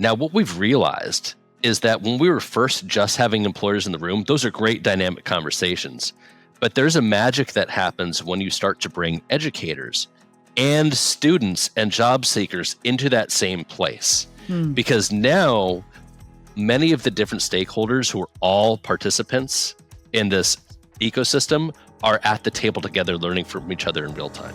Now, what we've realized is that when we were first just having employers in the room, those are great dynamic conversations. But there's a magic that happens when you start to bring educators and students and job seekers into that same place. Because now many of the different stakeholders who are all participants in this ecosystem are at the table together learning from each other in real time.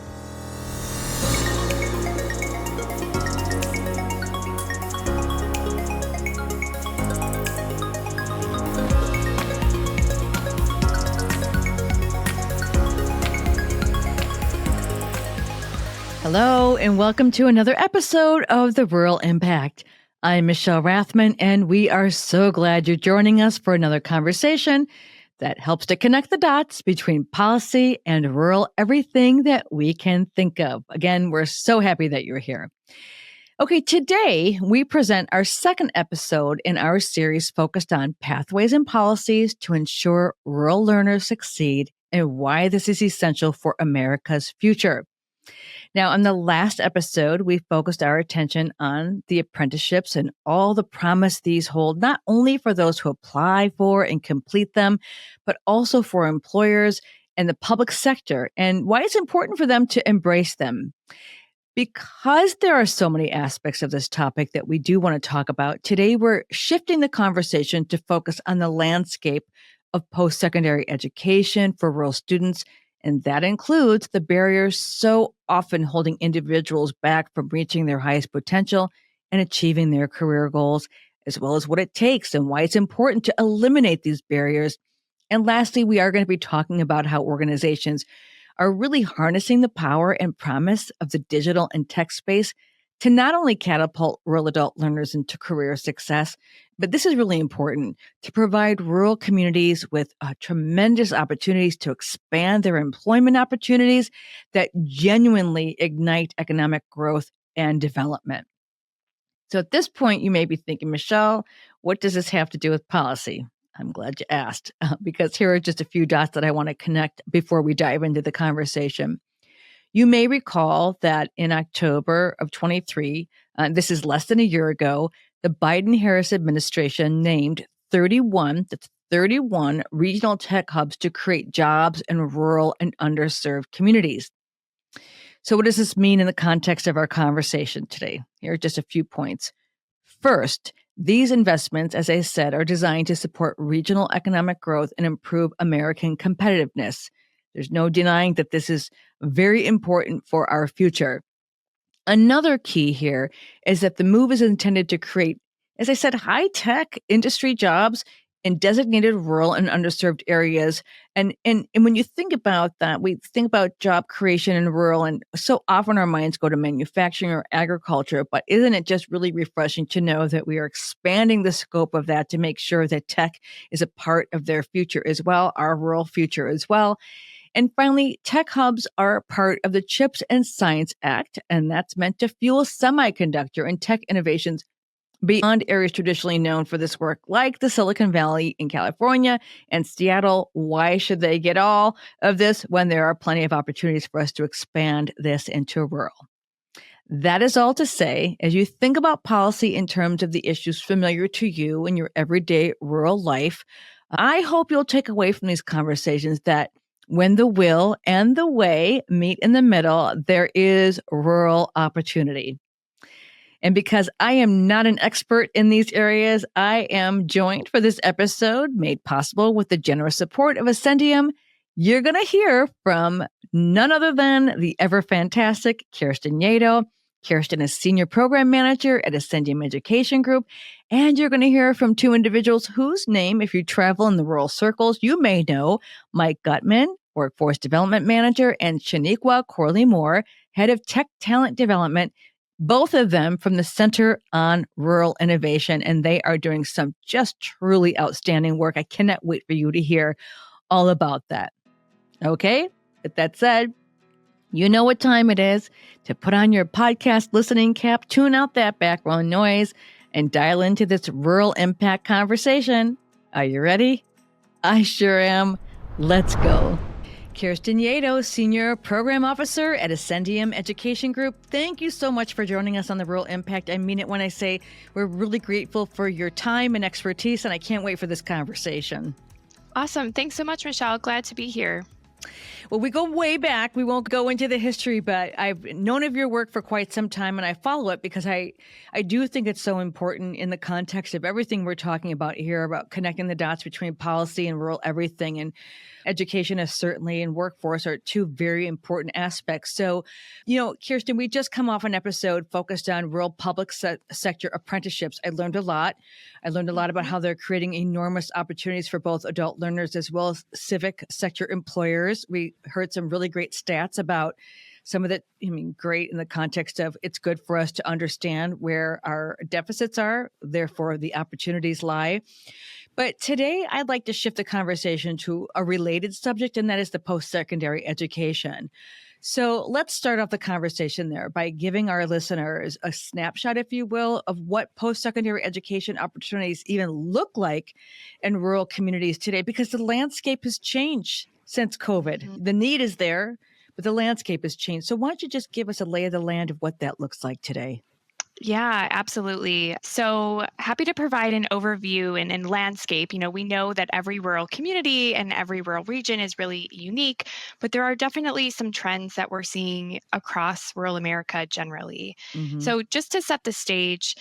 Hello, and welcome to another episode of The Rural Impact. I'm Michelle Rathman, and we are so glad you're joining us for another conversation that helps to connect the dots between policy and rural everything that we can think of. Again, we're so happy that you're here. Okay, today we present our second episode in our series focused on pathways and policies to ensure rural learners succeed and why this is essential for America's future. Now, in the last episode, we focused our attention on the apprenticeships and all the promise these hold, not only for those who apply for and complete them, but also for employers and the public sector, and why it's important for them to embrace them. Because there are so many aspects of this topic that we do want to talk about, today we're shifting the conversation to focus on the landscape of post-secondary education for rural students. And that includes the barriers so often holding individuals back from reaching their highest potential and achieving their career goals, as well as what it takes and why it's important to eliminate these barriers. And lastly, we are going to be talking about how organizations are really harnessing the power and promise of the digital and tech space to not only catapult rural adult learners into career success, but this is really important, to provide rural communities with tremendous opportunities to expand their employment opportunities that genuinely ignite economic growth and development. So at this point, you may be thinking, Michelle, what does this have to do with policy? I'm glad you asked, because here are just a few dots that I want to connect before we dive into the conversation. You may recall that in October of 23, this is less than a year ago, the Biden-Harris administration named 31 regional tech hubs to create jobs in rural and underserved communities. So what does this mean in the context of our conversation today? Here are just a few points. First, these investments, as I said, are designed to support regional economic growth and improve American competitiveness. There's no denying that this is very important for our future. Another key here is that the move is intended to create, as I said, high-tech industry jobs in designated rural and underserved areas. And when you think about that, we think about job creation in rural, and so often our minds go to manufacturing or agriculture, but isn't it just really refreshing to know that we are expanding the scope of that to make sure that tech is a part of their future as well, our rural future as well. And finally, tech hubs are part of the CHIPS and Science Act, and that's meant to fuel semiconductor and tech innovations beyond areas traditionally known for this work, like the Silicon Valley in California and Seattle. Why should they get all of this when there are plenty of opportunities for us to expand this into rural? That is all to say, as you think about policy in terms of the issues familiar to you in your everyday rural life, I hope you'll take away from these conversations that when the will and the way meet in the middle, there is rural opportunity. And because I am not an expert in these areas, I am joined for this episode, made possible with the generous support of Ascendium. You're going to hear from none other than the ever fantastic Kirstin Yeado. Kirstin is Senior Program Manager at Ascendium Education Group. And you're going to hear from two individuals whose name, if you travel in the rural circles, you may know: Mike Gutman, Workforce Development Manager, and Shaniqua Corley-Moore, Head of Tech Talent Development, both of them from the Center on Rural Innovation. And they are doing some just truly outstanding work. I cannot wait for you to hear all about that. Okay, with that said, you know what time it is to put on your podcast listening cap, tune out that background noise, and dial into this rural impact conversation. Are you ready? I sure am. Let's go. Kirstin Yeado, Senior Program Officer at Ascendium Education Group. Thank you so much for joining us on The Rural Impact. I mean it when I say we're really grateful for your time and expertise, and I can't wait for this conversation. Awesome. Thanks so much, Michelle. Glad to be here. Well, we go way back. We won't go into the history, but I've known of your work for quite some time, and I follow it because I do think it's so important in the context of everything we're talking about here, about connecting the dots between policy and rural everything. And education is certainly and workforce are two very important aspects. So, Kirstin, we just come off an episode focused on rural public sector apprenticeships. I learned a lot. I learned a lot about how they're creating enormous opportunities for both adult learners as well as civic sector employers. We heard some really great stats about some of that. Great in the context of it's good for us to understand where our deficits are, therefore the opportunities lie. But today, I'd like to shift the conversation to a related subject, and that is the post-secondary education. So let's start off the conversation there by giving our listeners a snapshot, if you will, of what post-secondary education opportunities even look like in rural communities today, because the landscape has changed since COVID. Mm-hmm. The need is there, but the landscape has changed. So why don't you just give us a lay of the land of what that looks like today? Yeah, absolutely. So happy to provide an overview and landscape. We know that every rural community and every rural region is really unique, but there are definitely some trends that we're seeing across rural America generally. Mm-hmm. So just to set the stage,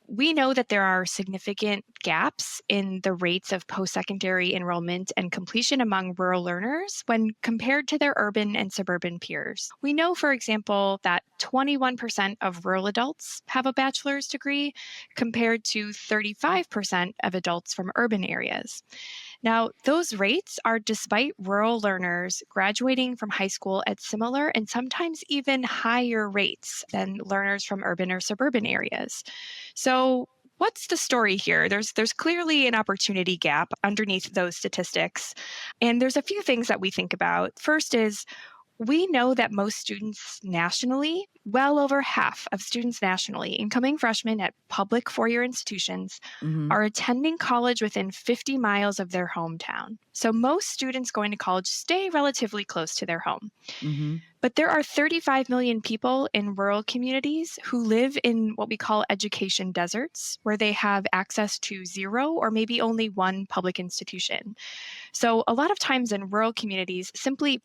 we know that there are significant gaps in the rates of post-secondary enrollment and completion among rural learners when compared to their urban and suburban peers. We know, for example, that 21% of rural adults have a bachelor's degree compared to 35% of adults from urban areas. Now, those rates are despite rural learners graduating from high school at similar and sometimes even higher rates than learners from urban or suburban areas. So what's the story here? There's clearly an opportunity gap underneath those statistics. And there's a few things that we think about. First is we know that most students nationally, well over half of students nationally, incoming freshmen at public four-year institutions, are attending college within 50 miles of their hometown. So most students going to college stay relatively close to their home. Mm-hmm. But there are 35 million people in rural communities who live in what we call education deserts, where they have access to zero or maybe only one public institution. So a lot of times in rural communities, simply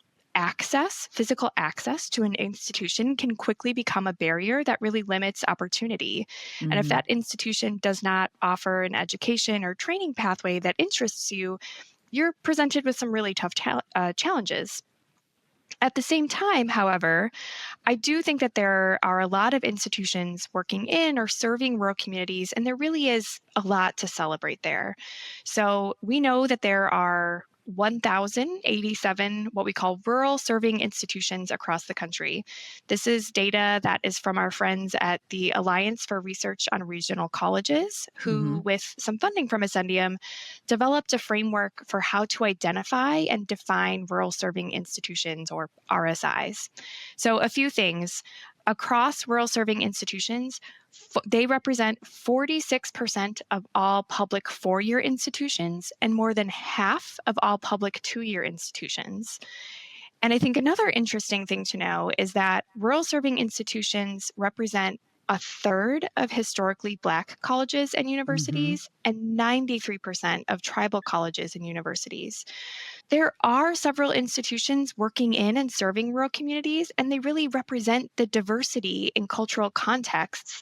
physical access to an institution can quickly become a barrier that really limits opportunity. Mm-hmm. And if that institution does not offer an education or training pathway that interests you, you're presented with some really tough challenges. At the same time, however, I do think that there are a lot of institutions working in or serving rural communities, and there really is a lot to celebrate there. So we know that there are 1,087 what we call rural serving institutions across the country. This is data that is from our friends at the Alliance for Research on Regional Colleges, who, with some funding from Ascendium, developed a framework for how to identify and define rural serving institutions, or RSIs. So a few things. Across rural serving institutions, they represent 46% of all public four-year institutions and more than half of all public two-year institutions. And I think another interesting thing to know is that rural serving institutions represent a third of historically Black colleges and universities and 93% of tribal colleges and universities. There are several institutions working in and serving rural communities, and they really represent the diversity in cultural contexts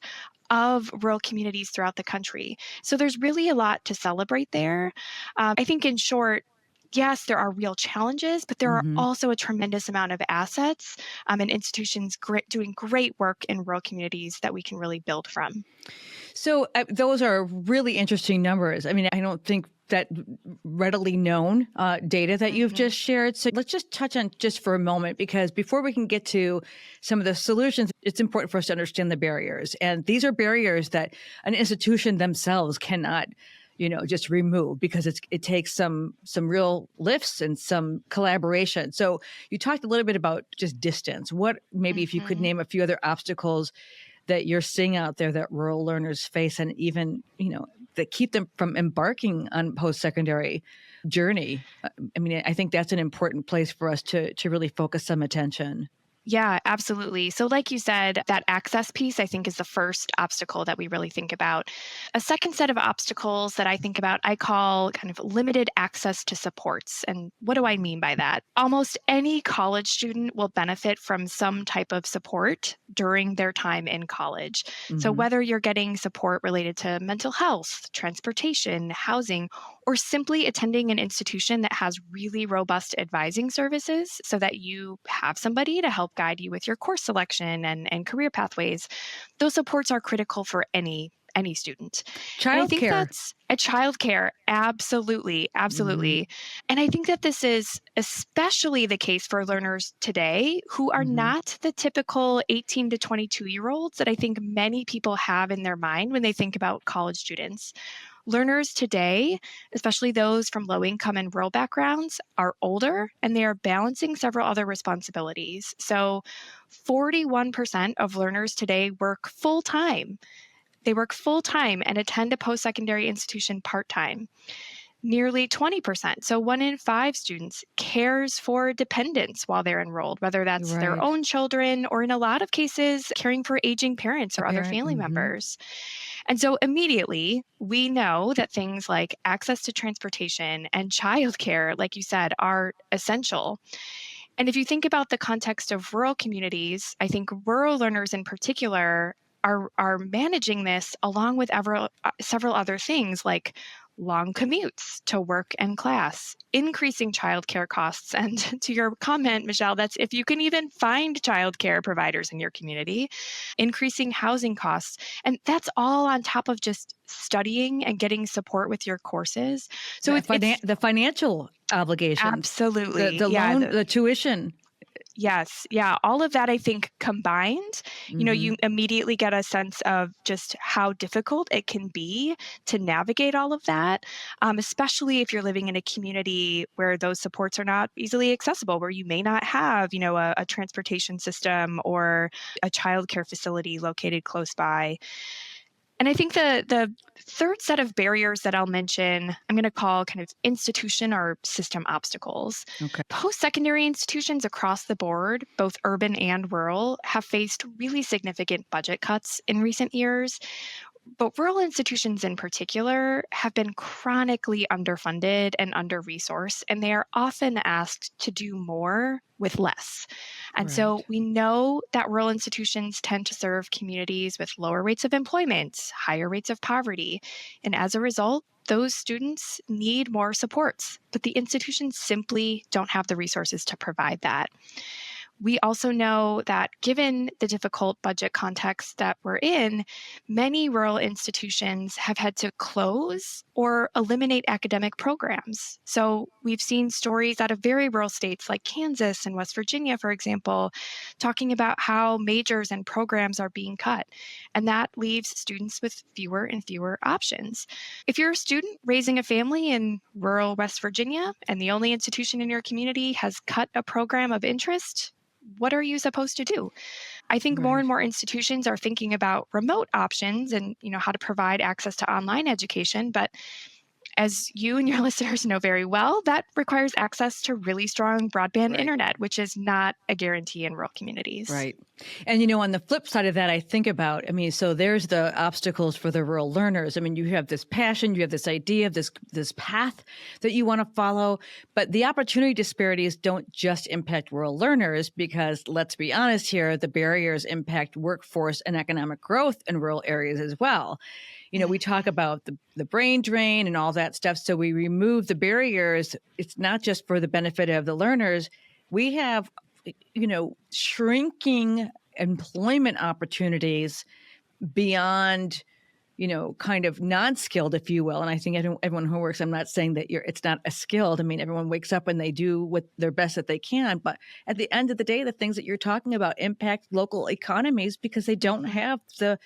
of rural communities throughout the country. So there's really a lot to celebrate there. I think in short, yes, there are real challenges, but there are also a tremendous amount of assets and institutions doing great work in rural communities that we can really build from. So those are really interesting numbers. I mean, I don't think that readily known data that you've just shared. So let's just touch on just for a moment, because before we can get to some of the solutions, it's important for us to understand the barriers. And these are barriers that an institution themselves cannot just remove, because it takes some real lifts and some collaboration. So you talked a little bit about just distance. What maybe if you could name a few other obstacles that you're seeing out there that rural learners face, and even, that keep them from embarking on post-secondary journey? I mean, I think that's an important place for us to really focus some attention. Yeah, absolutely. So like you said, that access piece, I think, is the first obstacle that we really think about. A second set of obstacles that I think about, I call kind of limited access to supports. And what do I mean by that? Almost any college student will benefit from some type of support during their time in college. So whether you're getting support related to mental health, transportation, housing, or simply attending an institution that has really robust advising services so that you have somebody to help guide you with your course selection and career pathways, those supports are critical for any student. And I think that's a childcare. Absolutely. Absolutely. And I think that this is especially the case for learners today who are not the typical 18 to 22-year-olds that I think many people have in their mind when they think about college students. Learners today, especially those from low income and rural backgrounds, are older and they are balancing several other responsibilities. So 41% of learners today work full time. They work full time and attend a post-secondary institution part-time. Nearly 20%, so 1 in 5 students, cares for dependents while they're enrolled, whether that's their own children or in a lot of cases, caring for aging parents or other family members. And so immediately, we know that things like access to transportation and childcare, like you said, are essential. And if you think about the context of rural communities, I think rural learners in particular are managing this along with several other things like long commutes to work and class, increasing childcare costs. And to your comment, Michelle, that's if you can even find childcare providers in your community, increasing housing costs. And that's all on top of just studying and getting support with your courses. So it's the financial obligations. Absolutely. The loan, the tuition. Yes. Yeah. All of that, I think, combined, you immediately get a sense of just how difficult it can be to navigate all of that, especially if you're living in a community where those supports are not easily accessible, where you may not have, a transportation system or a childcare facility located close by. And I think the third set of barriers that I'll mention, I'm going to call kind of institution or system obstacles. Okay. Post-secondary institutions across the board, both urban and rural, have faced really significant budget cuts in recent years. But rural institutions in particular have been chronically underfunded and under-resourced, and they are often asked to do more with less. And so we know that rural institutions tend to serve communities with lower rates of employment, higher rates of poverty. And as a result, those students need more supports, but the institutions simply don't have the resources to provide that. We also know that given the difficult budget context that we're in, many rural institutions have had to close or eliminate academic programs. So we've seen stories out of very rural states like Kansas and West Virginia, for example, talking about how majors and programs are being cut. And that leaves students with fewer and fewer options. If you're a student raising a family in rural West Virginia and the only institution in your community has cut a program of interest, what are you supposed to do? I think more and more institutions are thinking about remote options and, how to provide access to online education. But as you and your listeners know very well, that requires access to really strong broadband internet, which is not a guarantee in rural communities. Right. And, on the flip side of that, I think about, so there's the obstacles for the rural learners. You have this passion, you have this idea, this path that you want to follow, but the opportunity disparities don't just impact rural learners because, let's be honest here, the barriers impact workforce and economic growth in rural areas as well. We talk about the brain drain and all that stuff. So we remove the barriers. It's not just for the benefit of the learners. We have, shrinking employment opportunities beyond, kind of non-skilled, if you will. And I think everyone who works, I'm not saying that it's not a skilled. Everyone wakes up and they do what their best that they can. But at the end of the day, the things that you're talking about impact local economies because they don't have the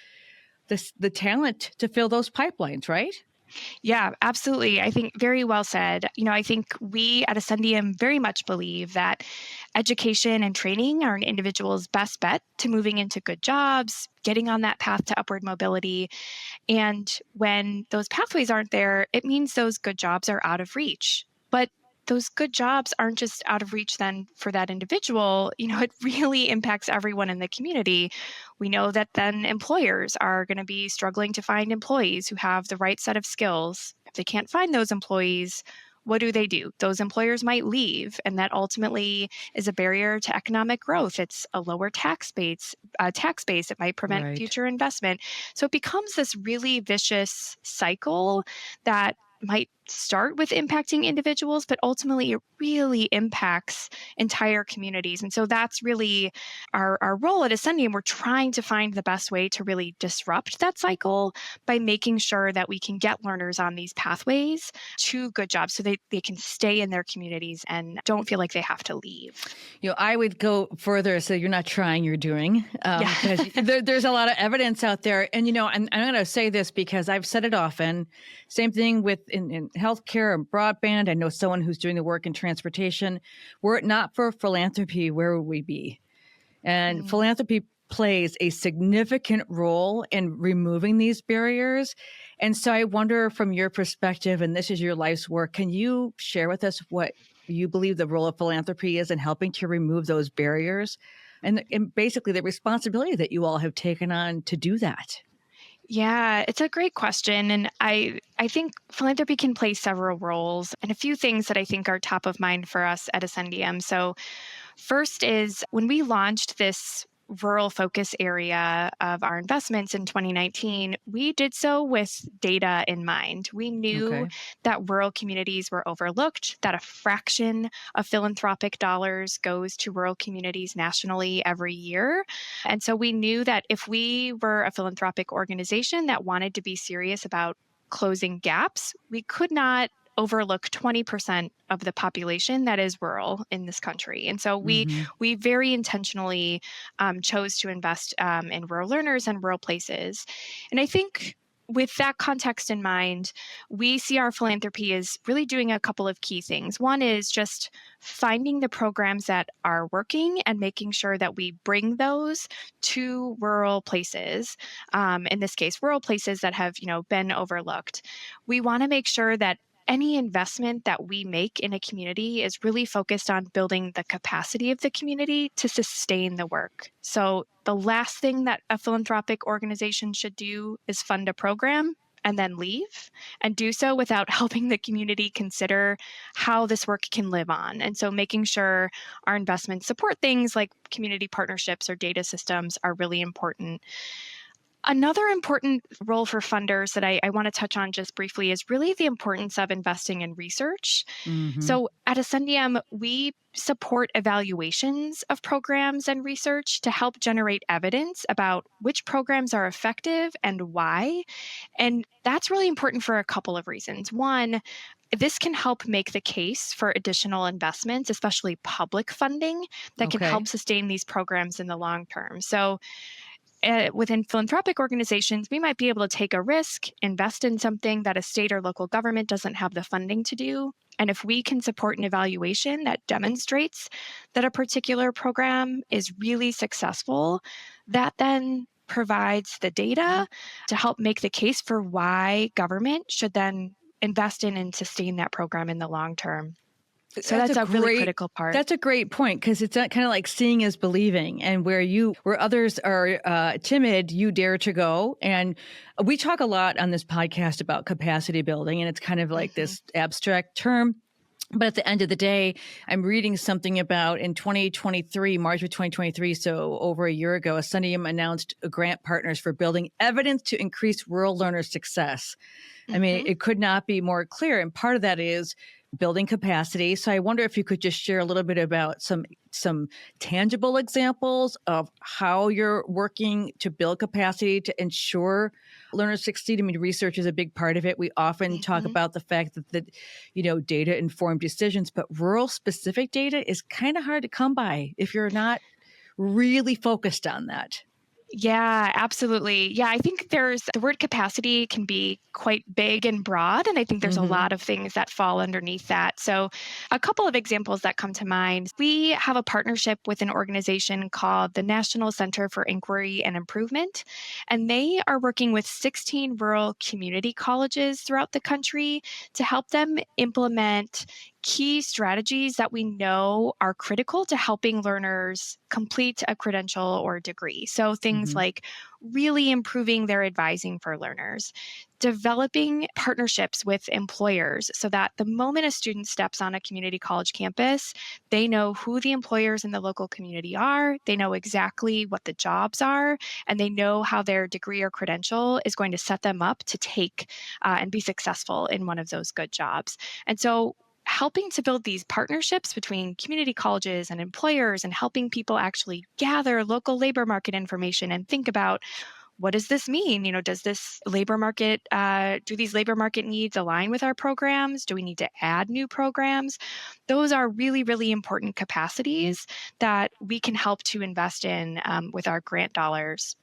talent to fill those pipelines, right? Yeah, absolutely. I think very well said. I think we at Ascendium very much believe that Education and training are an individual's best bet to moving into good jobs, getting on that path to upward mobility. And when those pathways aren't there, it means those good jobs are out of reach. But those good jobs aren't just out of reach then for that individual. It really impacts everyone in the community. We know that then employers are going to be struggling to find employees who have the right set of skills. If they can't find those employees, what do? Those employers might leave, and that ultimately is a barrier to economic growth. It's a lower tax base. It might prevent Right. future investment. So it becomes this really vicious cycle that might start with impacting individuals, but ultimately it really impacts entire communities. And so that's really our role at Ascendium. We're trying to find the best way to really disrupt that cycle by making sure that we can get learners on these pathways to good jobs so they can stay in their communities and don't feel like they have to leave. I would go further. So you're not trying, you're doing. Because there's a lot of evidence out there. And, I'm going to say this because I've said it often. Same thing with in healthcare and broadband. I know someone who's doing the work in transportation. Were it not for philanthropy, where would we be? And philanthropy plays a significant role in removing these barriers. And so I wonder, from your perspective, and this is your life's work, can you share with us what you believe the role of philanthropy is in helping to remove those barriers and basically the responsibility that you all have taken on to do that? Yeah, it's a great question. And I think philanthropy can play several roles, and a few things that I think are top of mind for us at Ascendium. So first is when we launched this rural focus area of our investments in 2019, we did so with data in mind. We knew that rural communities were overlooked, that a fraction of philanthropic dollars goes to rural communities nationally every year. And so we knew that if we were a philanthropic organization that wanted to be serious about closing gaps, we could not overlook 20% of the population that is rural in this country. And so we very intentionally chose to invest in rural learners and rural places. And I think with that context in mind, we see our philanthropy as really doing a couple of key things. One is just finding the programs that are working and making sure that we bring those to rural places. In this case, rural places that have, been overlooked. We want to make sure that any investment that we make in a community is really focused on building the capacity of the community to sustain the work. So the last thing that a philanthropic organization should do is fund a program and then leave, and do so without helping the community consider how this work can live on. And so making sure our investments support things like community partnerships or data systems are really important. Another important role for funders that I want to touch on just briefly is really the importance of investing in research. So at Ascendium, we support evaluations of programs and research to help generate evidence about which programs are effective and why. And that's really important for a couple of reasons. One, this can help make the case for additional investments, especially public funding, that can help sustain these programs in the long term. So within philanthropic organizations, we might be able to take a risk, invest in something that a state or local government doesn't have the funding to do. And if we can support an evaluation that demonstrates that a particular program is really successful, that then provides the data to help make the case for why government should then invest in and sustain that program in the long term. So that's a really critical part. That's a great point, because it's kind of like seeing is believing, and where others are timid, you dare to go. And we talk a lot on this podcast about capacity building, and it's kind of like this abstract term. But at the end of the day, I'm reading something about in 2023, March of 2023, so over a year ago, Ascendium announced grant partners for building evidence to increase rural learner success. I mean, it could not be more clear. And part of that is building capacity. So I wonder if you could just share a little bit about some tangible examples of how you're working to build capacity to ensure learners succeed. I mean, research is a big part of it. We often talk about the fact that data-informed decisions, but rural-specific data is kind of hard to come by if you're not really focused on that. Yeah, absolutely. Yeah, I think there's the word capacity can be quite big and broad, and I think there's a Mm-hmm. lot of things that fall underneath that. So, a couple of examples that come to mind. We have a partnership with an organization called the National Center for Inquiry and Improvement, and they are working with 16 rural community colleges throughout the country to help them implement key strategies that we know are critical to helping learners complete a credential or degree. So things Mm-hmm. like really improving their advising for learners, developing partnerships with employers so that the moment a student steps on a community college campus, they know who the employers in the local community are, they know exactly what the jobs are, and they know how their degree or credential is going to set them up to take and be successful in one of those good jobs. And so helping to build these partnerships between community colleges and employers and helping people actually gather local labor market information and think about what does this mean? Does this labor market, do these labor market needs align with our programs? Do we need to add new programs? Those are really, really important capacities that we can help to invest in with our grant dollars.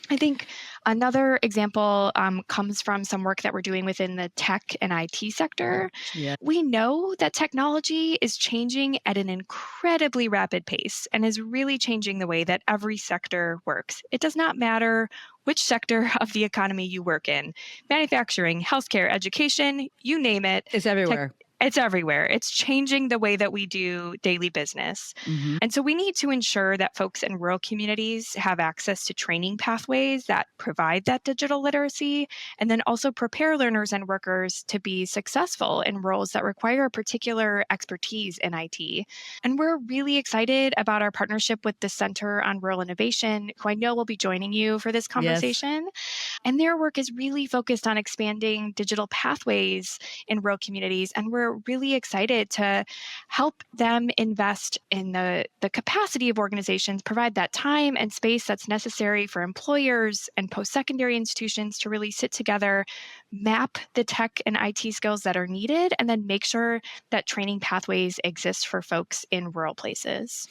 I think another example comes from some work that we're doing within the tech and IT sector. Yeah. We know that technology is changing at an incredibly rapid pace and is really changing the way that every sector works. It does not matter which sector of the economy you work in, manufacturing, healthcare, education, you name it. It's everywhere. It's everywhere. It's changing the way that we do daily business. Mm-hmm. And so we need to ensure that folks in rural communities have access to training pathways that provide that digital literacy, and then also prepare learners and workers to be successful in roles that require a particular expertise in IT. And we're really excited about our partnership with the Center on Rural Innovation, who I know will be joining you for this conversation. And their work is really focused on expanding digital pathways in rural communities. And we're really excited to help them invest in the capacity of organizations, provide that time and space that's necessary for employers and post-secondary institutions to really sit together, map the tech and IT skills that are needed, and then make sure that training pathways exist for folks in rural places.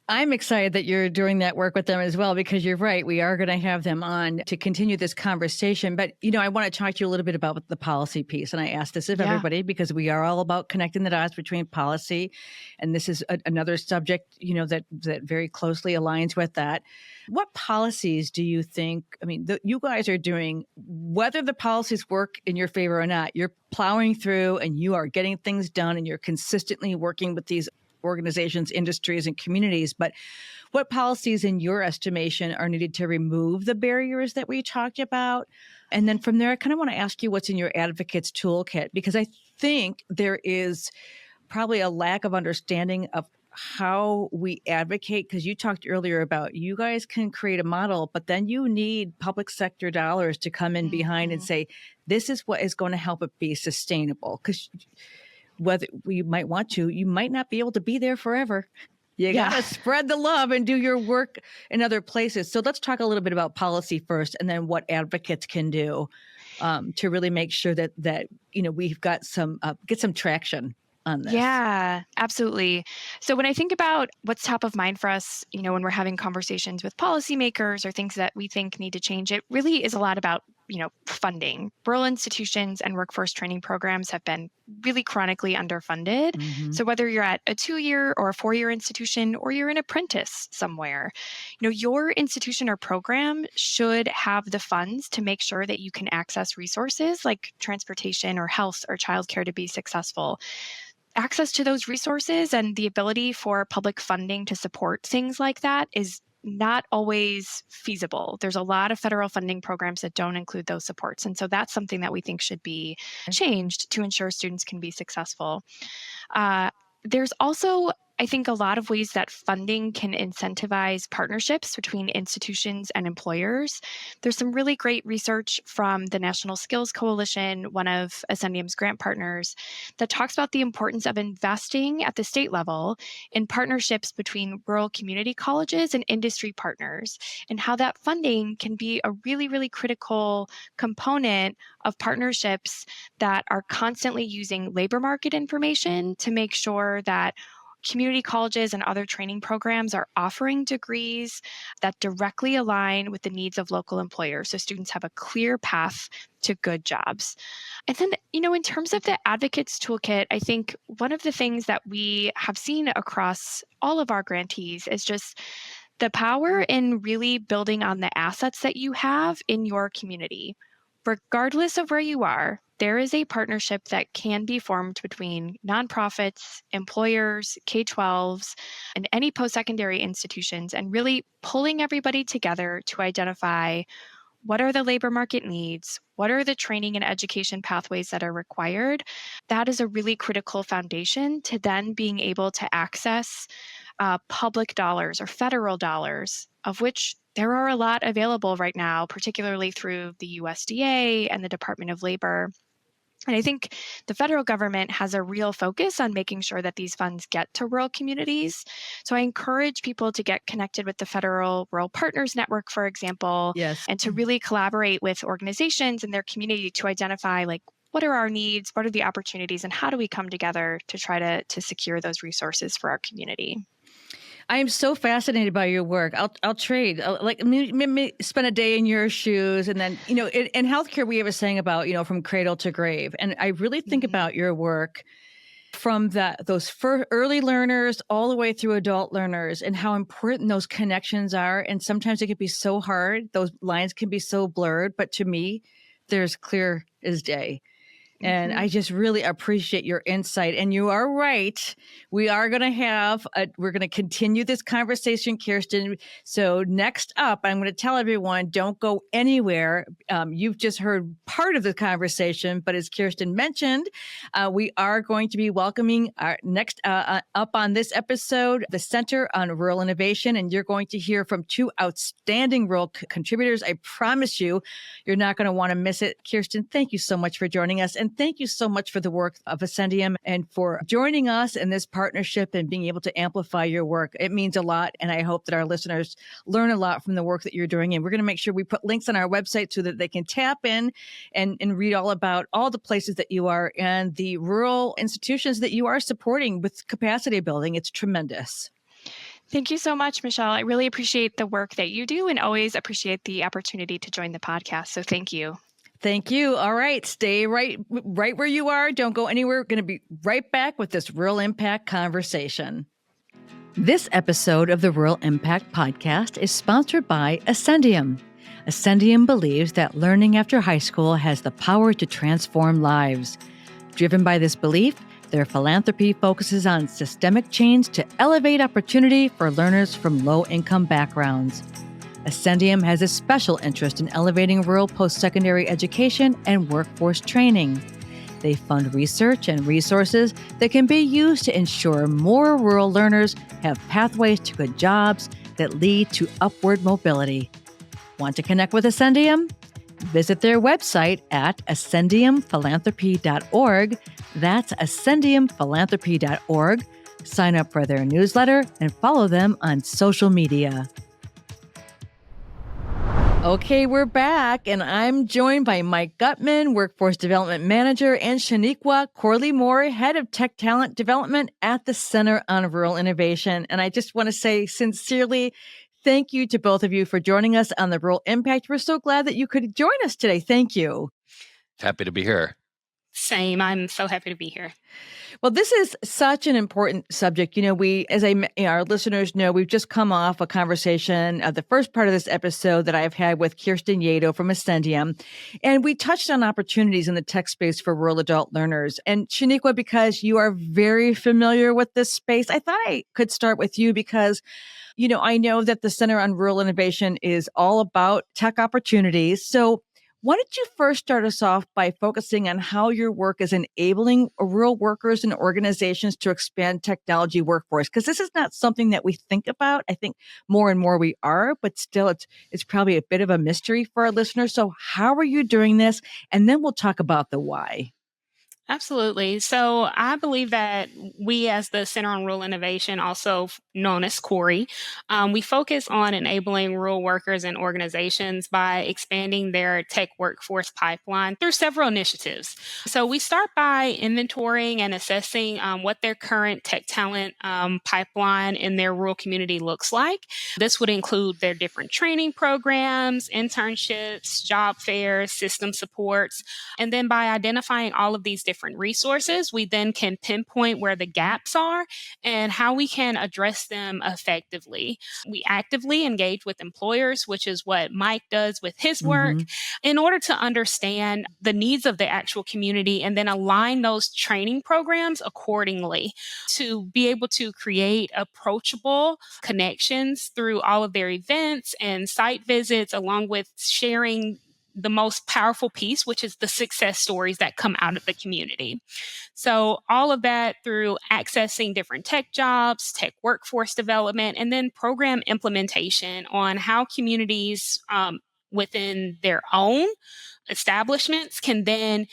I'm excited that you're doing that work with them as well, because you're right. We are going to have them on to continue this conversation. But, I want to talk to you a little bit about the policy piece. And I ask this of everybody because we are all about connecting the dots between policy. And this is another subject, that very closely aligns with that. What policies do you think, you guys are doing, whether the policies work in your favor or not, you're plowing through and you are getting things done and you're consistently working with these organizations, industries, and communities. But what policies, in your estimation, are needed to remove the barriers that we talked about? And then from there, I kind of want to ask you what's in your advocates toolkit, because I think there is probably a lack of understanding of how we advocate, because you talked earlier about you guys can create a model, but then you need public sector dollars to come in behind and say, this is what is going to help it be sustainable. Because whether you might want to, you might not be able to be there forever. You got to spread the love and do your work in other places. So let's talk a little bit about policy first, and then what advocates can do to really make sure that we've got some get some traction on this. Yeah, absolutely. So when I think about what's top of mind for us, when we're having conversations with policymakers or things that we think need to change, it really is a lot about funding. Rural institutions and workforce training programs have been really chronically underfunded. Mm-hmm. So whether you're at a 2-year or a 4-year institution, or you're an apprentice somewhere, your institution or program should have the funds to make sure that you can access resources like transportation or health or childcare to be successful. Access to those resources and the ability for public funding to support things like that is not always feasible. There's a lot of federal funding programs that don't include those supports. And so that's something that we think should be changed to ensure students can be successful. There's also, I think, a lot of ways that funding can incentivize partnerships between institutions and employers. There's some really great research from the National Skills Coalition, one of Ascendium's grant partners, that talks about the importance of investing at the state level in partnerships between rural community colleges and industry partners, and how that funding can be a really, really critical component of partnerships that are constantly using labor market information to make sure that Community colleges and other training programs are offering degrees that directly align with the needs of local employers, so students have a clear path to good jobs. And then, in terms of the Advocates Toolkit, I think one of the things that we have seen across all of our grantees is just the power in really building on the assets that you have in your community. Regardless of where you are, there is a partnership that can be formed between nonprofits, employers, K-12s, and any post-secondary institutions, and really pulling everybody together to identify what are the labor market needs, what are the training and education pathways that are required. That is a really critical foundation to then being able to access public dollars or federal dollars, of which there are a lot available right now, particularly through the USDA and the Department of Labor. And I think the federal government has a real focus on making sure that these funds get to rural communities. So I encourage people to get connected with the Federal Rural Partners Network, for example, Yes. and to really collaborate with organizations in their community to identify what are our needs, what are the opportunities, and how do we come together to try to secure those resources for our community. I am so fascinated by your work. I'll trade. Maybe spend a day in your shoes, and then in healthcare we have a saying about from cradle to grave, and I really think about your work from those early learners all the way through adult learners, and how important those connections are. And sometimes it can be so hard; those lines can be so blurred. But to me, they're as clear as day. And I just really appreciate your insight. And you are right. We are going to we're going to continue this conversation, Kirstin. So next up, I'm going to tell everyone, don't go anywhere. You've just heard part of the conversation, but as Kirstin mentioned, we are going to be welcoming our next up on this episode, the Center on Rural Innovation. And you're going to hear from two outstanding rural contributors. I promise you're not going to want to miss it. Kirstin, thank you so much for joining us. And thank you so much for the work of Ascendium and for joining us in this partnership and being able to amplify your work. It means a lot. And I hope that our listeners learn a lot from the work that you're doing. And we're going to make sure we put links on our website so that they can tap in and read all about all the places that you are and the rural institutions that you are supporting with capacity building. It's tremendous. Thank you so much, Michelle. I really appreciate the work that you do and always appreciate the opportunity to join the podcast. So thank you. Thank you. All right. Stay right where you are. Don't go anywhere. We're going to be right back with this Rural Impact conversation. This episode of the Rural Impact Podcast is sponsored by Ascendium. Ascendium believes that learning after high school has the power to transform lives. Driven by this belief, their philanthropy focuses on systemic change to elevate opportunity for learners from low-income backgrounds. Ascendium has a special interest in elevating rural post-secondary education and workforce training. They fund research and resources that can be used to ensure more rural learners have pathways to good jobs that lead to upward mobility. Want to connect with Ascendium? Visit their website at ascendiumphilanthropy.org. That's ascendiumphilanthropy.org. Sign up for their newsletter and follow them on social media. Okay, we're back, and I'm joined by Mike Gutman, Workforce Development Manager, and Shaniqua Corley-Moore, Head of Tech Talent Development at the Center on Rural Innovation. And I just want to say sincerely, thank you to both of you for joining us on the Rural Impact. We're so glad that you could join us today. Thank you. Happy to be here. Same. I'm so happy to be here. Well, this is such an important subject. Our listeners know, we've just come off a conversation the first part of this episode that I've had with Kirstin Yeado from Ascendium. And we touched on opportunities in the tech space for rural adult learners. And Shaniqua, because you are very familiar with this space, I thought I could start with you because I know that the Center on Rural Innovation is all about tech opportunities. So why don't you first start us off by focusing on how your work is enabling rural workers and organizations to expand technology workforce? Because this is not something that we think about. I think more and more we are, but still it's probably a bit of a mystery for our listeners. So how are you doing this? And then we'll talk about the why. Absolutely. So I believe that we, as the Center on Rural Innovation, also known as CORI, we focus on enabling rural workers and organizations by expanding their tech workforce pipeline through several initiatives. So we start by inventorying and assessing what their current tech talent pipeline in their rural community looks like. This would include their different training programs, internships, job fairs, system supports. And then by identifying all of these different resources, we then can pinpoint where the gaps are and how we can address them effectively. We actively engage with employers, which is what Mike does with his work, in order to understand the needs of the actual community and then align those training programs accordingly to be able to create approachable connections through all of their events and site visits, along with sharing the most powerful piece, which is the success stories that come out of the community. So all of that through accessing different tech jobs, tech workforce development, and then program implementation on how communities within their own establishments can then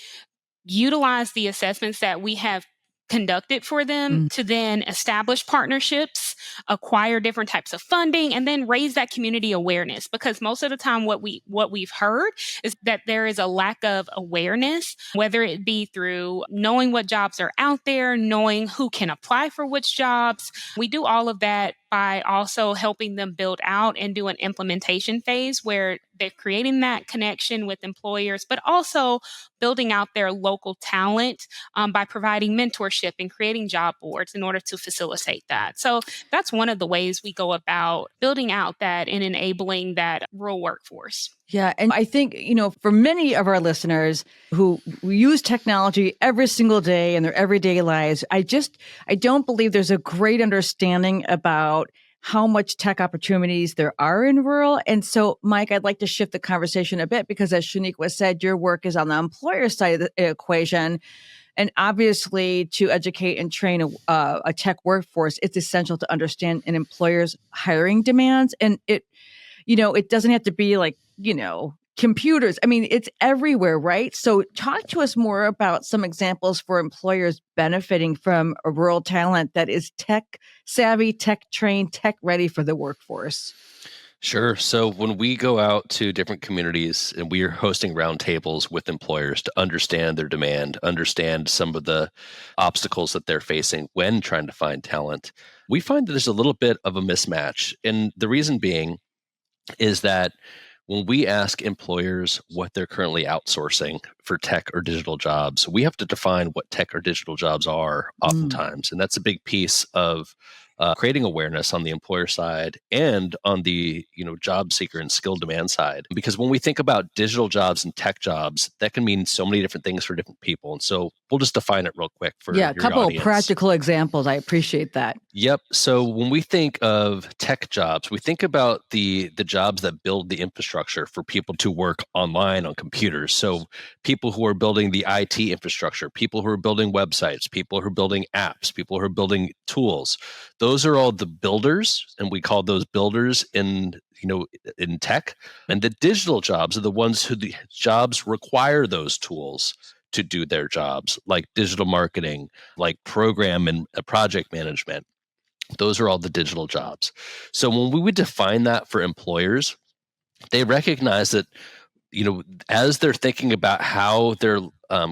utilize the assessments that we have conducted for them to then establish partnerships, acquire different types of funding, and then raise that community awareness. Because most of the time what we've heard is that there is a lack of awareness, whether it be through knowing what jobs are out there, knowing who can apply for which jobs. We do all of that by also helping them build out and do an implementation phase where they're creating that connection with employers, but also building out their local talent by providing mentorship and creating job boards in order to facilitate that. So that's one of the ways we go about building out that and enabling that rural workforce. Yeah. And I think, for many of our listeners who use technology every single day in their everyday lives, I don't believe there's a great understanding about how much tech opportunities there are in rural. And so, Mike, I'd like to shift the conversation a bit because, as Shaniqua said, your work is on the employer side of the equation. And obviously, to educate and train a tech workforce, it's essential to understand an employer's hiring demands. And it doesn't have to be like, computers. I mean, it's everywhere, right? So talk to us more about some examples for employers benefiting from a rural talent that is tech savvy, tech trained, tech ready for the workforce. Sure. So when we go out to different communities and we are hosting roundtables with employers to understand their demand, understand some of the obstacles that they're facing when trying to find talent, we find that there's a little bit of a mismatch. And the reason being is that when we ask employers what they're currently outsourcing for tech or digital jobs, we have to define what tech or digital jobs are oftentimes. And that's a big piece of creating awareness on the employer side and on the job seeker and skill demand side. Because when we think about digital jobs and tech jobs, that can mean so many different things for different people. And so we'll just define it real quick for a couple audience. Of practical examples. I appreciate that. Yep. So when we think of tech jobs, we think about the jobs that build the infrastructure for people to work online on computers. So people who are building the IT infrastructure, people who are building websites, people who are building apps, people who are building tools. Those are all the builders, and we call those builders in tech. And the digital jobs are the ones who the jobs require those tools to do their jobs, like digital marketing, like program and project management. Those are all the digital jobs. So when we would define that for employers, they recognize that as they're thinking about how they're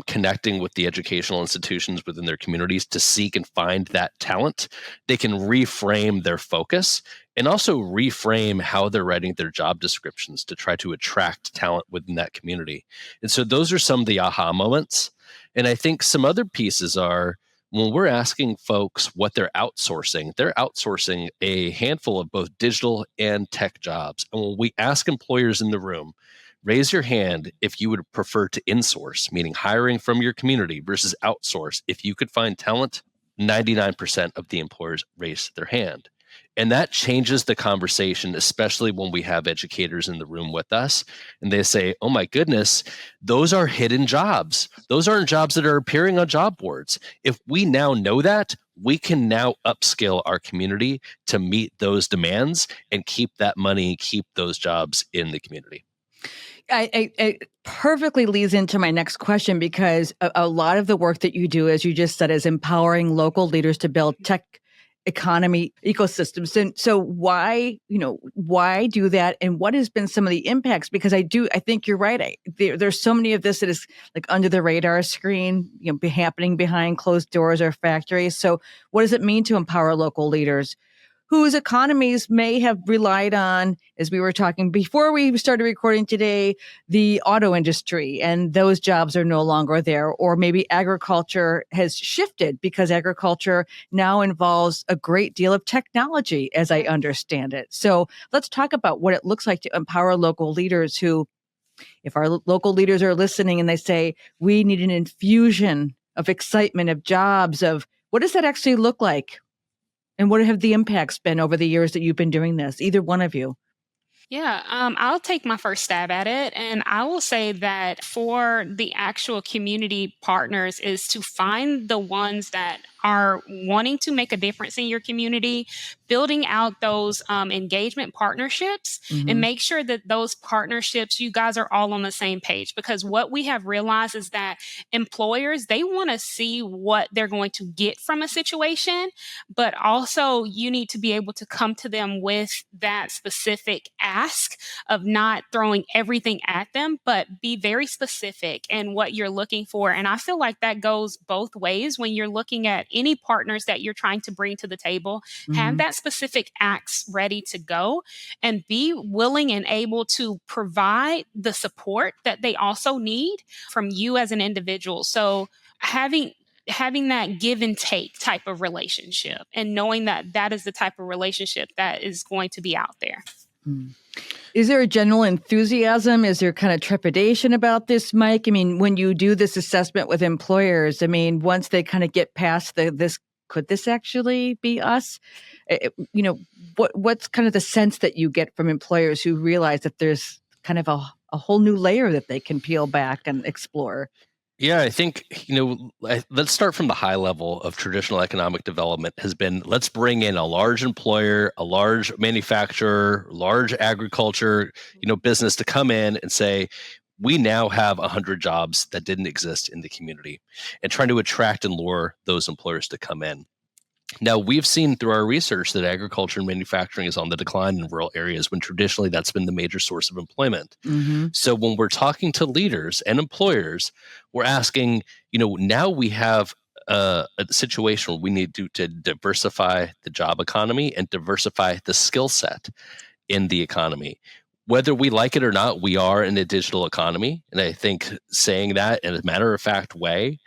connecting with the educational institutions within their communities to seek and find that talent, they can reframe their focus and also reframe how they're writing their job descriptions to try to attract talent within that community. And so those are some of the aha moments. And I think some other pieces are when we're asking folks what they're outsourcing a handful of both digital and tech jobs. And when we ask employers in the room, raise your hand if you would prefer to insource, meaning hiring from your community versus outsource. If you could find talent, 99% of the employers raise their hand. And that changes the conversation, especially when we have educators in the room with us and they say, oh my goodness, those are hidden jobs. Those aren't jobs that are appearing on job boards. If we now know that, we can now upskill our community to meet those demands and keep that money, keep those jobs in the community. It perfectly leads into my next question, because a lot of the work that you do, as you just said, is empowering local leaders to build tech economy ecosystems. And so why do that? And what has been some of the impacts? Because I think you're right. There's so many of this that is like under the radar screen, happening behind closed doors or factories. So what does it mean to empower local leaders whose economies may have relied on, as we were talking before we started recording today, the auto industry, and those jobs are no longer there? Or maybe agriculture has shifted because agriculture now involves a great deal of technology, as I understand it. So let's talk about what it looks like to empower local leaders who, if our local leaders are listening and they say, we need an infusion of excitement, of jobs, of what does that actually look like? And what have the impacts been over the years that you've been doing this, either one of you? Yeah, I'll take my first stab at it. And I will say that for the actual community partners is to find the ones that are wanting to make a difference in your community, building out those engagement partnerships, and make sure that those partnerships, you guys are all on the same page. Because what we have realized is that employers, they want to see what they're going to get from a situation, but also you need to be able to come to them with that specific ask of not throwing everything at them, but be very specific in what you're looking for. And I feel like that goes both ways when you're looking at any partners that you're trying to bring to the table. Have that specific acts ready to go and be willing and able to provide the support that they also need from you as an individual. So having that give and take type of relationship and knowing that that is the type of relationship that is going to be out there. Is there a general enthusiasm? Is there kind of trepidation about this, Mike? I mean, when you do this assessment with employers, I mean, once they kind of get past could this actually be us? What's kind of the sense that you get from employers who realize that there's kind of a whole new layer that they can peel back and explore? Yeah, I think, let's start from the high level of traditional economic development has been, let's bring in a large employer, a large manufacturer, large agriculture, business to come in and say, we now have 100 jobs that didn't exist in the community, and trying to attract and lure those employers to come in. Now, we've seen through our research that agriculture and manufacturing is on the decline in rural areas when traditionally that's been the major source of employment. So when we're talking to leaders and employers, we're asking, now we have a situation where we need to diversify the job economy and diversify the skill set in the economy. Whether we like it or not, we are in a digital economy. And I think saying that in a matter-of-fact way,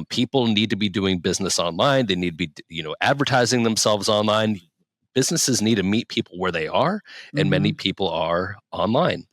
people need to be doing business online. They need to be, advertising themselves online. Businesses need to meet people where they are, and many people are online.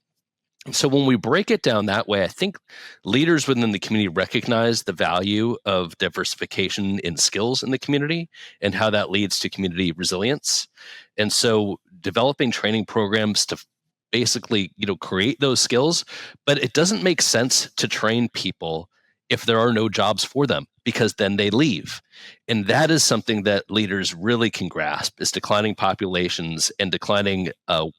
So when we break it down that way, I think leaders within the community recognize the value of diversification in skills in the community and how that leads to community resilience. And so developing training programs to basically, create those skills, but it doesn't make sense to train people if there are no jobs for them, because then they leave. And that is something that leaders really can grasp, is declining populations and declining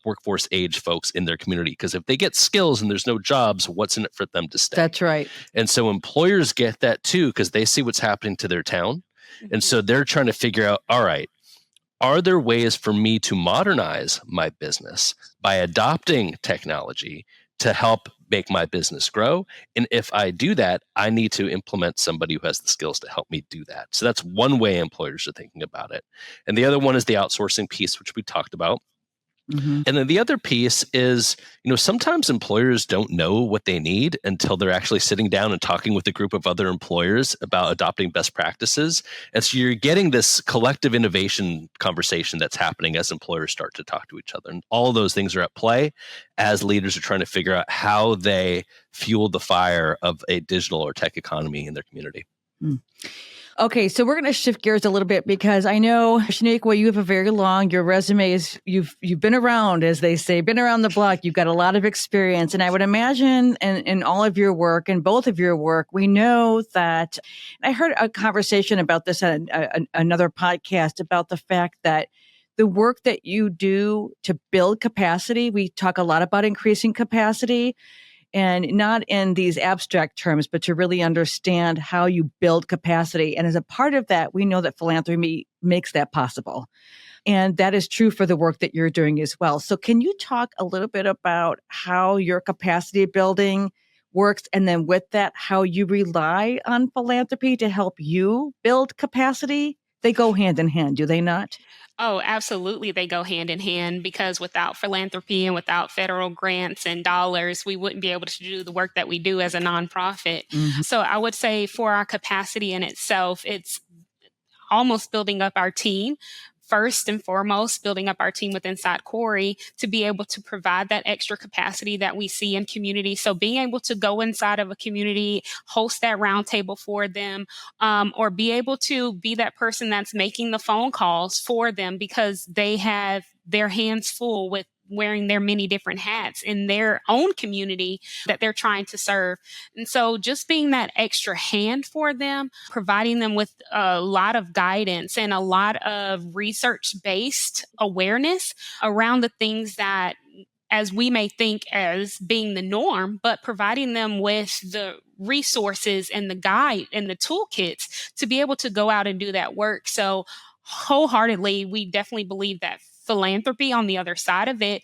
workforce age folks in their community. Because if they get skills and there's no jobs, what's in it for them to stay? That's right. And so employers get that too, because they see what's happening to their town. And so they're trying to figure out, all right, are there ways for me to modernize my business by adopting technology to help make my business grow? And if I do that, I need to implement somebody who has the skills to help me do that. So that's one way employers are thinking about it. And the other one is the outsourcing piece, which we talked about. And then the other piece is, sometimes employers don't know what they need until they're actually sitting down and talking with a group of other employers about adopting best practices. And so you're getting this collective innovation conversation that's happening as employers start to talk to each other. And all of those things are at play as leaders are trying to figure out how they fuel the fire of a digital or tech economy in their community. Okay, so we're going to shift gears a little bit, because I know, Shaniqua, you have your resume is, you've been around, as they say, been around the block. You've got a lot of experience. And I would imagine in all of your work, and both of your work, we know that, I heard a conversation about this on another podcast about the fact that the work that you do to build capacity, we talk a lot about increasing capacity. and not in these abstract terms, but to really understand how you build capacity. And as a part of that, we know that philanthropy makes that possible. And that is true for the work that you're doing as well. So can you talk a little bit about how your capacity building works? And then with that, how you rely on philanthropy to help you build capacity? They go hand in hand, do they not? Oh, absolutely. They go hand in hand because without philanthropy and without federal grants and dollars, we wouldn't be able to do the work that we do as a nonprofit. Mhm. So I would say for our capacity in itself, it's almost building up our team. First and foremost, building up our team with inside Corey to be able to provide that extra capacity that we see in community. So being able to go inside of a community, host that roundtable for them, or be able to be that person that's making the phone calls for them because they have their hands full with wearing their many different hats in their own community that they're trying to serve. And so just being that extra hand for them, providing them with a lot of guidance and a lot of research-based awareness around the things that as we may think as being the norm, but providing them with the resources and the guide and the toolkits to be able to go out and do that work. So wholeheartedly, we definitely believe that philanthropy on the other side of it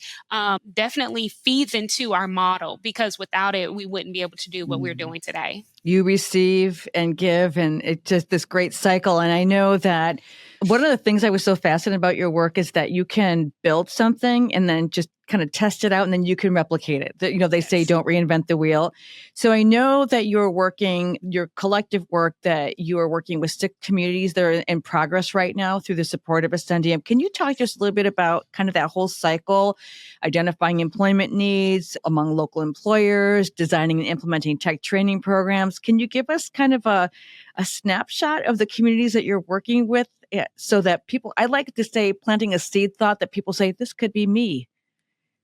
definitely feeds into our model because without it, we wouldn't be able to do what we're doing today. You receive and give, and it's just this great cycle. And I know that one of the things I was so fascinated about your work is that you can build something and then just kind of test it out and then you can replicate it. They say don't reinvent the wheel. So I know that you're working, your collective work, that you are working with 6 communities that are in progress right now through the support of Ascendium. Can you talk just a little bit about kind of that whole cycle, identifying employment needs among local employers, designing and implementing tech training programs? Can you give us kind of a snapshot of the communities that you're working with so that people, I like to say, planting a seed thought that people say, this could be me.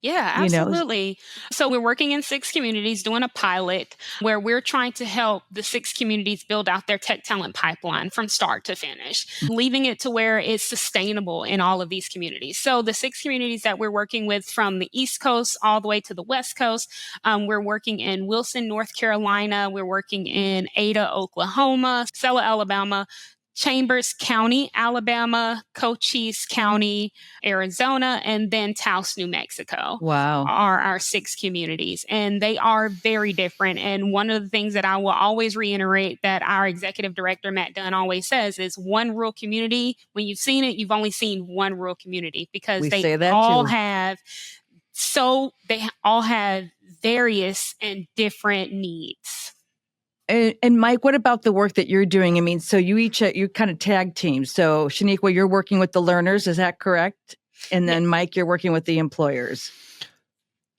Yeah, absolutely. So we're working in 6 communities doing a pilot where we're trying to help the 6 communities build out their tech talent pipeline from start to finish, leaving it to where it's sustainable in all of these communities. So the 6 communities that we're working with from the East Coast all the way to the West Coast, we're working in Wilson, North Carolina. We're working in Ada, Oklahoma, Selma, Alabama, Chambers County, Alabama, Cochise County, Arizona, and then Taos, New Mexico. Wow. Are our 6 communities. And they are very different. And one of the things that I will always reiterate that our executive director, Matt Dunn, always says is one rural community. When you've seen it, you've only seen one rural community because they all have various and different needs. And Mike, what about the work that you're doing? I mean, so you kind of tag teams. So Shaniqua, you're working with the learners, is that correct? And then Mike, you're working with the employers.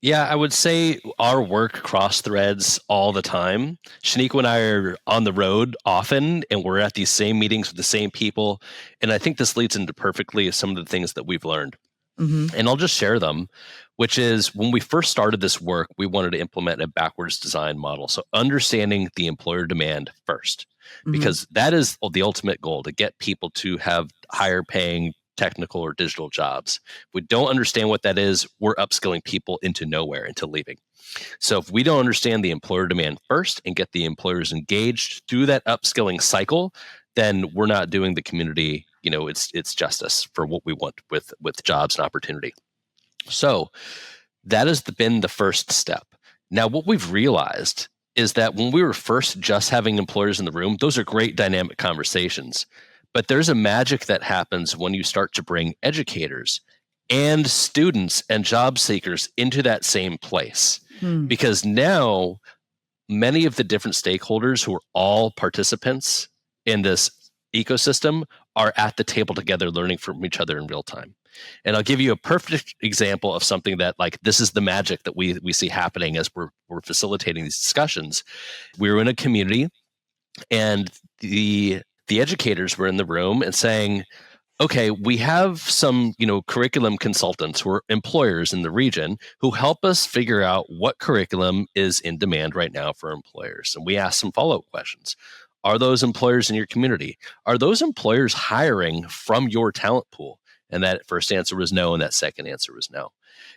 Yeah, I would say our work cross threads all the time. Shaniqua and I are on the road often, and we're at these same meetings with the same people. And I think this leads into perfectly some of the things that we've learned. Mm-hmm. And I'll just share them, which is when we first started this work, we wanted to implement a backwards design model. So understanding the employer demand first, because that is the ultimate goal, to get people to have higher paying technical or digital jobs. If we don't understand what that is, we're upskilling people into nowhere, into leaving. So if we don't understand the employer demand first and get the employers engaged through that upskilling cycle, then we're not doing the community, it's justice for what we want with jobs and opportunity. So that has been the first step. Now, what we've realized is that when we were first just having employers in the room, those are great dynamic conversations. But there's a magic that happens when you start to bring educators and students and job seekers into that same place. Because now many of the different stakeholders who are all participants in this ecosystem are at the table together learning from each other in real time. And I'll give you a perfect example of something that, like, this is the magic that we see happening as we're facilitating these discussions. We were in a community, and the educators were in the room and saying, okay, we have some, curriculum consultants who are employers in the region who help us figure out what curriculum is in demand right now for employers. And we asked some follow-up questions. Are those employers in your community? Are those employers hiring from your talent pool? And that first answer was no, and that second answer was no.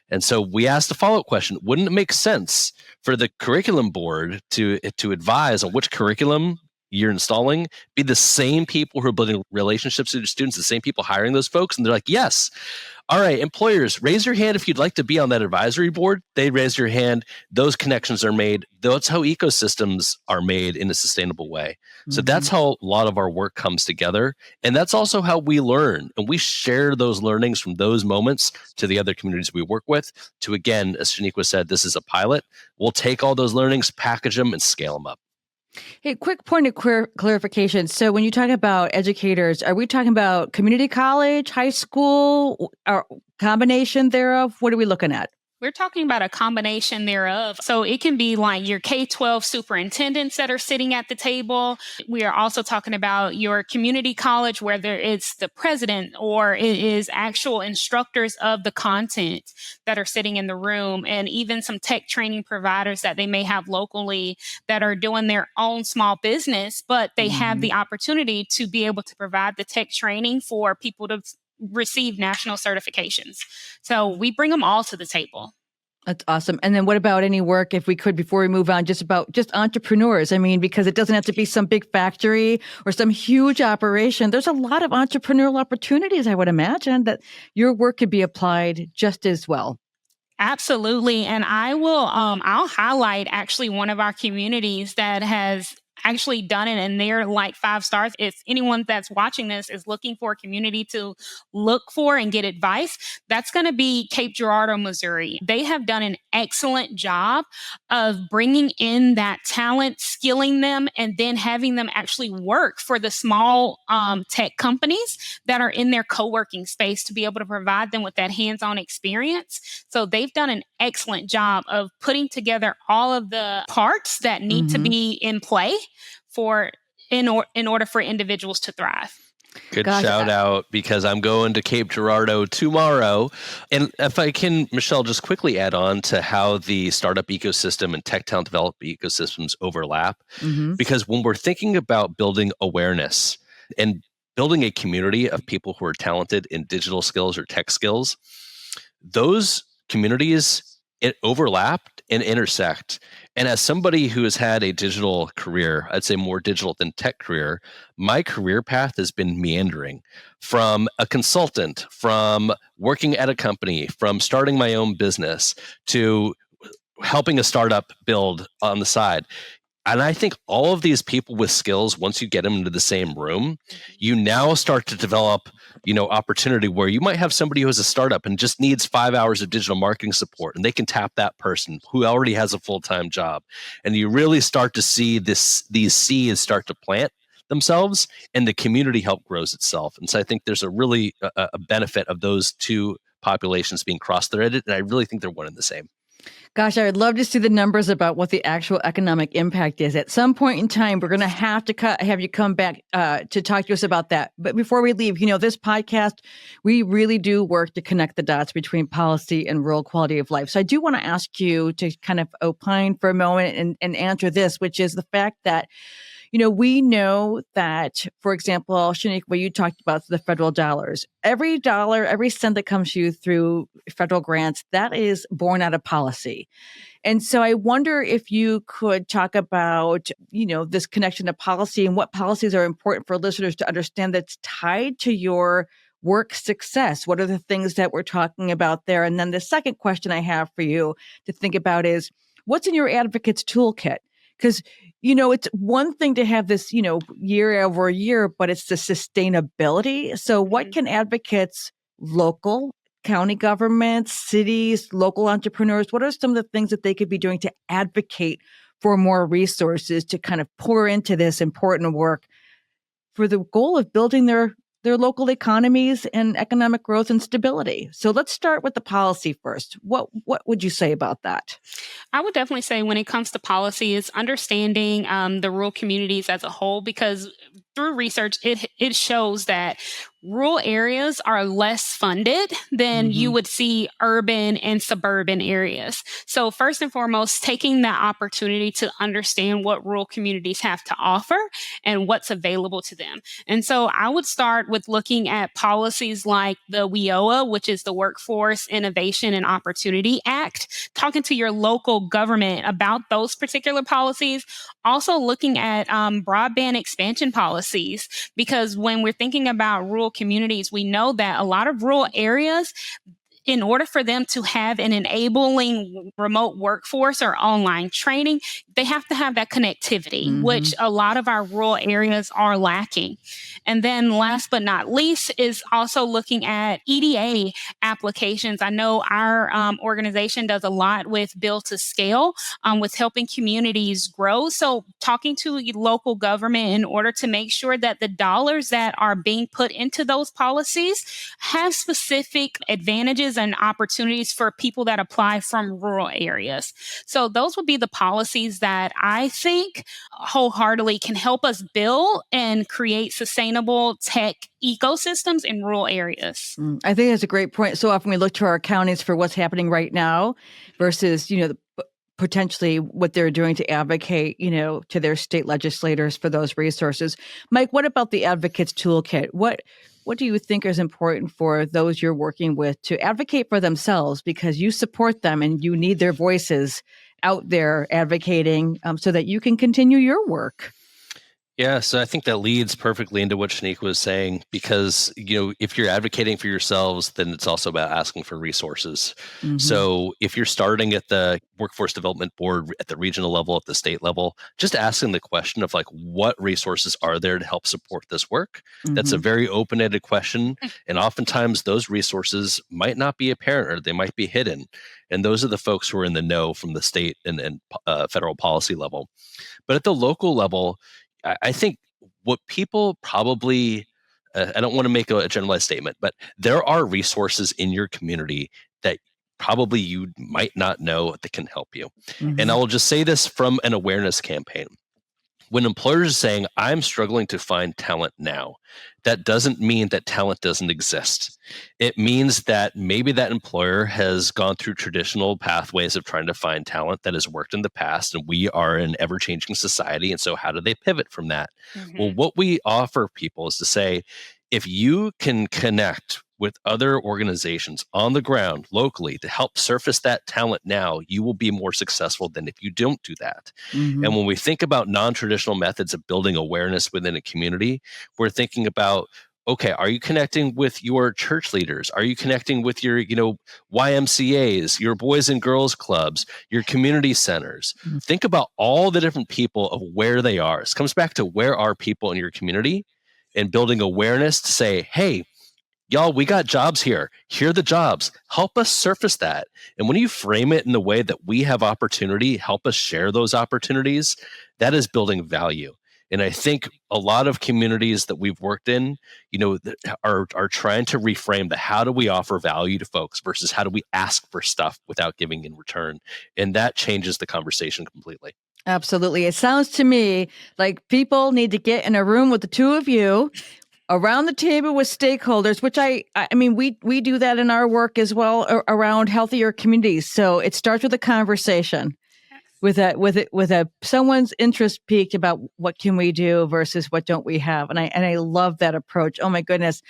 And so we asked a follow-up question: wouldn't it make sense for the curriculum board to advise on which curriculum you're installing be the same people who are building relationships with your students, the same people hiring those folks? And they're like, yes. All right, employers, raise your hand if you'd like to be on that advisory board. They raise your hand. Those connections are made. That's how ecosystems are made in a sustainable way. So that's how a lot of our work comes together. And that's also how we learn. And we share those learnings from those moments to the other communities we work with to, again, as Shaniqua said, this is a pilot. We'll take all those learnings, package them, and scale them up. Hey, quick point of clarification. So when you talk about educators, are we talking about community college, high school, or combination thereof? What are we looking at? We're talking about a combination thereof. So it can be like your K-12 superintendents that are sitting at the table. We are also talking about your community college, whether it's the president or it is actual instructors of the content that are sitting in the room, and even some tech training providers that they may have locally that are doing their own small business, but they have the opportunity to be able to provide the tech training for people to receive national certifications. So we bring them all to the table. That's awesome. And then what about any work, if we could, before we move on, just entrepreneurs? I mean, because it doesn't have to be some big factory or some huge operation. There's a lot of entrepreneurial opportunities, I would imagine, that your work could be applied just as well. Absolutely. And I will, I'll highlight actually one of our communities that has actually done it, and they're like 5 stars. If anyone that's watching this is looking for a community to look for and get advice, that's going to be Cape Girardeau, Missouri. They have done an excellent job of bringing in that talent, skilling them, and then having them actually work for the small tech companies that are in their co-working space to be able to provide them with that hands-on experience. So they've done an excellent job of putting together all of the parts that need to be in play in order for individuals to thrive. Good shout out, because I'm going to Cape Girardeau tomorrow. And if I can, Michelle, just quickly add on to how the startup ecosystem and tech talent development ecosystems overlap. Because when we're thinking about building awareness and building a community of people who are talented in digital skills or tech skills, those communities, it overlapped and intersect. And as somebody who has had a digital career, I'd say more digital than tech career, my career path has been meandering from a consultant, from working at a company, from starting my own business to helping a startup build on the side. And I think all of these people with skills, once you get them into the same room, you now start to develop, opportunity where you might have somebody who has a startup and just needs 5 hours of digital marketing support, and they can tap that person who already has a full-time job. And you really start to see these seeds start to plant themselves, and the community help grows itself. And so I think there's a really a benefit of those two populations being cross-threaded, and I really think they're one and the same. Gosh, I would love to see the numbers about what the actual economic impact is. At some point in time, we're going to have to have you come back to talk to us about that. But before we leave, this podcast, we really do work to connect the dots between policy and rural quality of life. So I do want to ask you to kind of opine for a moment and answer this, which is the fact that we know that, for example, Shaniqua, you talked about the federal dollars. Every dollar, every cent that comes to you through federal grants, that is born out of policy. And so I wonder if you could talk about, this connection to policy and what policies are important for listeners to understand that's tied to your work success. What are the things that we're talking about there? And then the second question I have for you to think about is, what's in your advocate's toolkit? Because it's one thing to have this, year over year, but it's the sustainability. So what can advocates, local, county governments, cities, local entrepreneurs, what are some of the things that they could be doing to advocate for more resources to kind of pour into this important work for the goal of building their local economies and economic growth and stability? So let's start with the policy first. What would you say about that? I would definitely say when it comes to policy is understanding the rural communities as a whole, because through research, it shows that rural areas are less funded than you would see urban and suburban areas. So first and foremost, taking that opportunity to understand what rural communities have to offer and what's available to them. And so I would start with looking at policies like the WIOA, which is the Workforce Innovation and Opportunity Act, talking to your local government about those particular policies. Also looking at broadband expansion policies, because when we're thinking about rural communities, we know that a lot of rural areas, in order for them to have an enabling remote workforce or online training, they have to have that connectivity, which a lot of our rural areas are lacking. And then last but not least is also looking at EDA applications. I know our organization does a lot with Build to Scale, with helping communities grow. So talking to local government in order to make sure that the dollars that are being put into those policies have specific advantages and opportunities for people that apply from rural areas. So those would be the policies that I think wholeheartedly can help us build and create sustainable tech ecosystems in rural areas. I think that's a great point. So often we look to our counties for what's happening right now versus, potentially what they're doing to advocate, to their state legislators for those resources. Mike, what about the Advocates Toolkit? What do you think is important for those you're working with to advocate for themselves, because you support them and you need their voices out there advocating so that you can continue your work? Yeah, so I think that leads perfectly into what Shaniqua was saying, because if you're advocating for yourselves, then it's also about asking for resources. So if you're starting at the Workforce Development Board at the regional level, at the state level, just asking the question of what resources are there to help support this work? That's a very open-ended question, and oftentimes those resources might not be apparent or they might be hidden. And those are the folks who are in the know from the state and federal policy level. But at the local level, I think what people probably, I don't want to make a generalized statement, but there are resources in your community that probably you might not know that can help you. And I will just say this from an awareness campaign. When employers are saying, I'm struggling to find talent now, that doesn't mean that talent doesn't exist. It means that maybe that employer has gone through traditional pathways of trying to find talent that has worked in the past, and we are an ever-changing society. And so how do they pivot from that? Well, what we offer people is to say, if you can connect with other organizations on the ground locally to help surface that talent now, you will be more successful than if you don't do that. And when we think about non-traditional methods of building awareness within a community, we're thinking about, okay, are you connecting with your church leaders? Are you connecting with your, YMCAs, your boys and girls clubs, your community centers? Think about all the different people of where they are. It comes back to where are people in your community, and building awareness to say, hey, y'all, we got jobs here. Here are the jobs. Help us surface that. And when you frame it in the way that we have opportunity, help us share those opportunities, that is building value. And I think a lot of communities that we've worked in, are trying to reframe the how do we offer value to folks versus how do we ask for stuff without giving in return. And that changes the conversation completely. Absolutely. It sounds to me like people need to get in a room with the two of you, around the table with stakeholders, which I mean, we do that in our work as well around healthier communities. So it starts with a conversation, with someone's interest peaked about what can we do versus what don't we have, and I love that approach. Oh my goodness.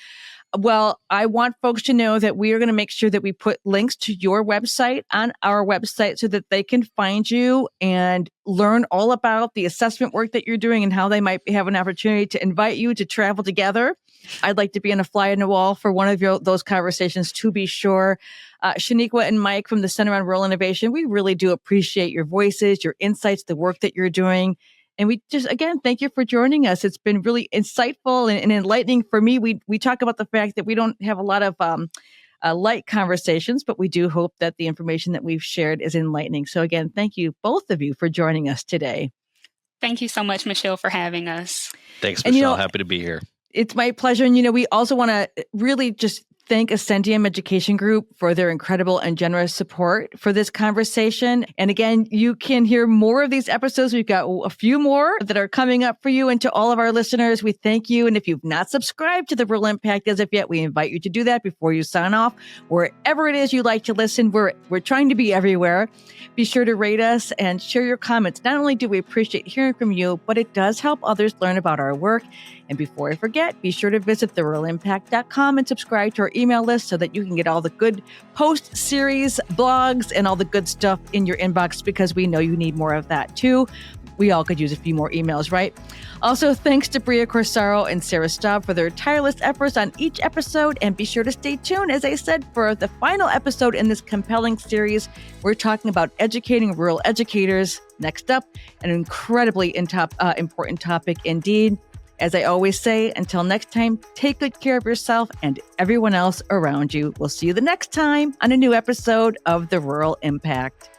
Well, I want folks to know that we are going to make sure that we put links to your website on our website so that they can find you and learn all about the assessment work that you're doing and how they might have an opportunity to invite you to travel together. I'd like to be on a fly on the wall for one of those conversations, to be sure. Shaniqua and Mike from the Center on Rural Innovation, we really do appreciate your voices, your insights, the work that you're doing. And we just, again, thank you for joining us. It's been really insightful and enlightening for me. We talk about the fact that we don't have a lot of light conversations, but we do hope that the information that we've shared is enlightening. So again, thank you, both of you, for joining us today. Thank you so much, Michelle, for having us. Thanks, Michelle. Happy to be here. It's my pleasure. And, we also want to really just thank Ascendium Education Group for their incredible and generous support for this conversation. And again, you can hear more of these episodes. We've got a few more that are coming up for you. And to all of our listeners, we thank you. And if you've not subscribed to The Rural Impact as of yet, we invite you to do that before you sign off. Wherever it is you like to listen, we're trying to be everywhere. Be sure to rate us and share your comments. Not only do we appreciate hearing from you, but it does help others learn about our work. And before I forget, be sure to visit theruralimpact.com and subscribe to our email list so that you can get all the good post-series blogs and all the good stuff in your inbox, because we know you need more of that too. We all could use a few more emails, right? Also, thanks to Bria Corsaro and Sarah Staub for their tireless efforts on each episode. And be sure to stay tuned, as I said, for the final episode in this compelling series. We're talking about educating rural educators. Next up, an incredibly important topic indeed. As I always say, until next time, take good care of yourself and everyone else around you. We'll see you the next time on a new episode of The Rural Impact.